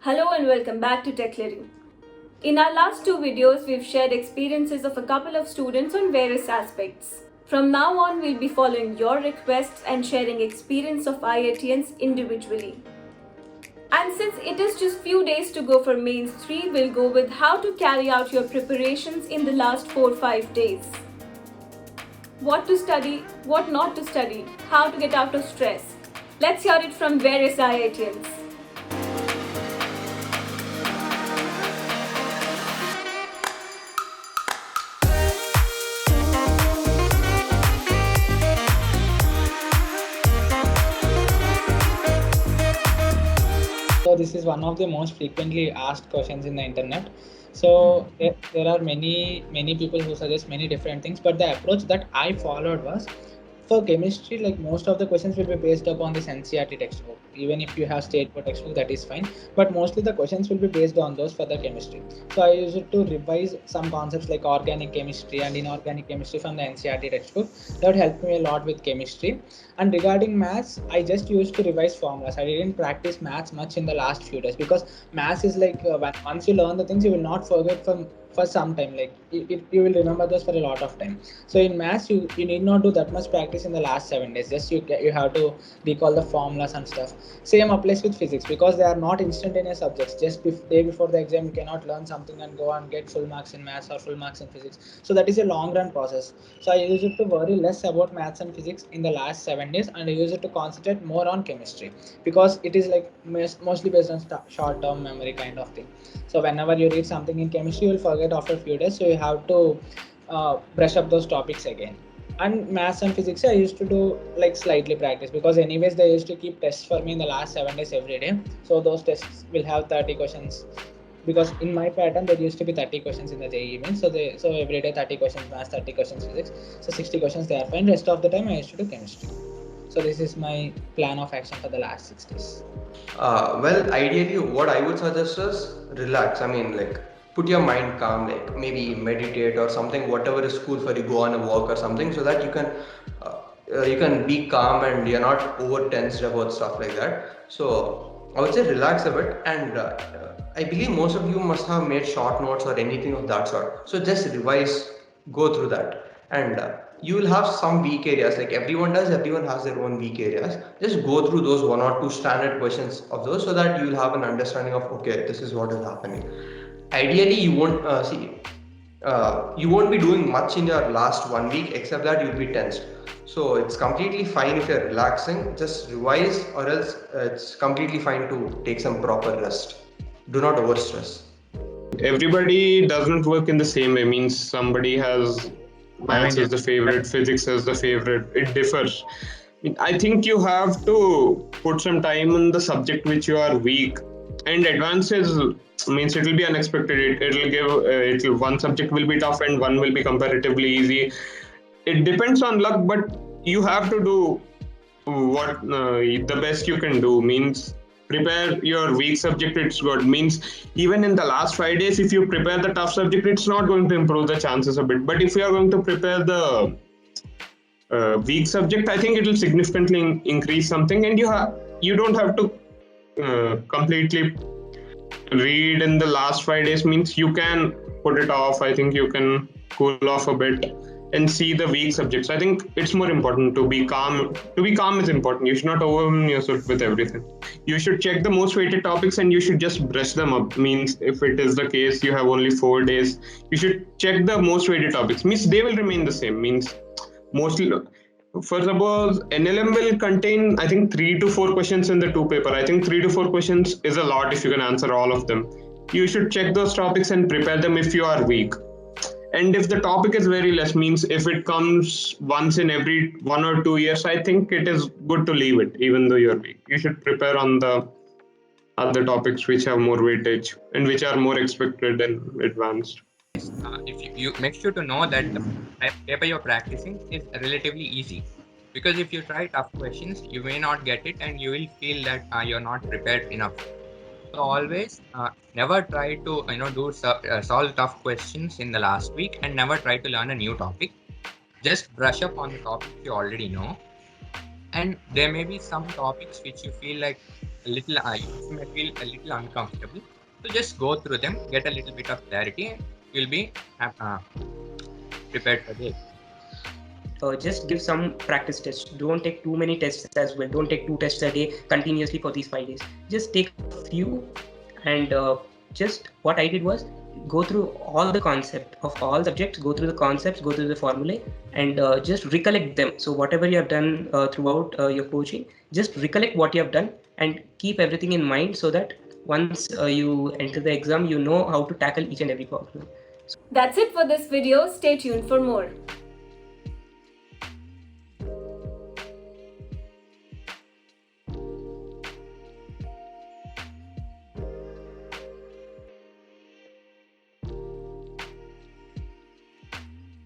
Hello and welcome back to Techlery. In our last two videos, we've shared experiences of a couple of students on various aspects. From now on, we'll be following your requests and sharing experience of IITians individually. And since it is just few days to go for Mains 3, we'll go with how to carry out your preparations in the last 4-5 days. What to study, what not to study, how to get out of stress. Let's hear it from various IITians. So this is one of the most frequently asked questions in the internet. So there are many people who suggest many different things, but the approach that I followed was, for chemistry, like most of the questions will be based upon this NCERT textbook. Even if you have state board textbook, that is fine. But mostly the questions will be based on those for the chemistry. So I used to revise some concepts like organic chemistry and inorganic chemistry from the NCERT textbook. That helped me a lot with chemistry. And regarding maths, I just used to revise formulas. I didn't practice maths much in the last few days because maths is like once you learn the things, you will not forget for some time. Like you will remember those for a lot of time. So in maths, you need not do that much practice in the last 7 days. Just you have to recall the formulas and stuff. Same applies with physics because they are not instantaneous subjects. Just day before the exam, you cannot learn something and go and get full marks in maths or full marks in physics. So that is a long run process. So I used to worry less about maths and physics in the last 7 days, and I used to concentrate more on chemistry because it is like mostly based on short term memory kind of thing. So whenever you read something in chemistry, you will forget after a few days. So you have to brush up those topics again. And maths and physics, I used to do like slightly practice because anyways they used to keep tests for me in the last 7 days every day. So those tests will have 30 questions because in my pattern there used to be 30 questions in the JEE mains. So every day 30 questions maths, 30 questions physics. So 60 questions they are fine. Rest of the time I used to do chemistry. So this is my plan of action for the last 6 days. Well, ideally, what I would suggest is relax. I mean, like, put your mind calm, like maybe meditate or something, whatever is cool for you, go on a walk or something, so that you can be calm and you're not over tensed about stuff like that. So I would say relax a bit, and I believe most of you must have made short notes or anything of that sort. So just revise, go through that, and you will have some weak areas, like everyone does. Everyone has their own weak areas. Just go through those one or two standard questions of those, so that you will have an understanding of, okay, this is what is happening. Ideally, you won't be doing much in your last 1 week, except that you'll be tensed. So it's completely fine if you're relaxing. Just revise, or else it's completely fine to take some proper rest. Do not over stress. Everybody doesn't work in the same way. Means somebody has maths as the favorite, physics as the favorite. It differs. I think you have to put some time on the subject which you are weak, and advances means it will be unexpected. It'll give one subject will be tough and one will be comparatively easy. It depends on luck, but you have to do what the best you can do. Means prepare your weak subject, it's good. Means even in the last 5 days, if you prepare the tough subject, it's not going to improve the chances a bit. But if you are going to prepare the weak subject, I think it will significantly increase something, and you don't have to completely read in the last 5 days. Means you can put it off. I think you can cool off a bit and see the weak subjects. I think it's more important to be calm. To be calm is important. You should not overwhelm yourself with everything. You should check the most weighted topics and you should just brush them up. Means if it is the case you have only 4 days, you should check the most weighted topics. Means they will remain the same. Means mostly, for suppose NLM will contain, I think 3 to 4 questions in the 2 paper. I think 3 to 4 questions is a lot if you can answer all of them. You should check those topics and prepare them if you are weak. And if the topic is very less, means if it comes once in every 1 or 2 years, I think it is good to leave it, even though you're weak. You should prepare on the other topics which have more weightage and which are more expected and advanced. If you make sure to know that the paper you're practicing is relatively easy, because if you try tough questions, you may not get it and you will feel that you're not prepared enough. So always never try to solve tough questions in the last week, and never try to learn a new topic. Just brush up on the topics you already know, and there may be some topics which you feel like a little, you may feel a little uncomfortable. So just go through them, get a little bit of clarity, and you'll be prepared for the exam. Just give some practice tests. Don't take too many tests as well. Don't take 2 tests a day continuously for these 5 days. Just take a few, and just what I did was go through all the concept of all subjects, go through the concepts, go through the formulae, and just recollect them. So whatever you have done throughout your coaching, just recollect what you have done and keep everything in mind, so that once you enter the exam, you know how to tackle each and every problem. That's it for this video. Stay tuned for more.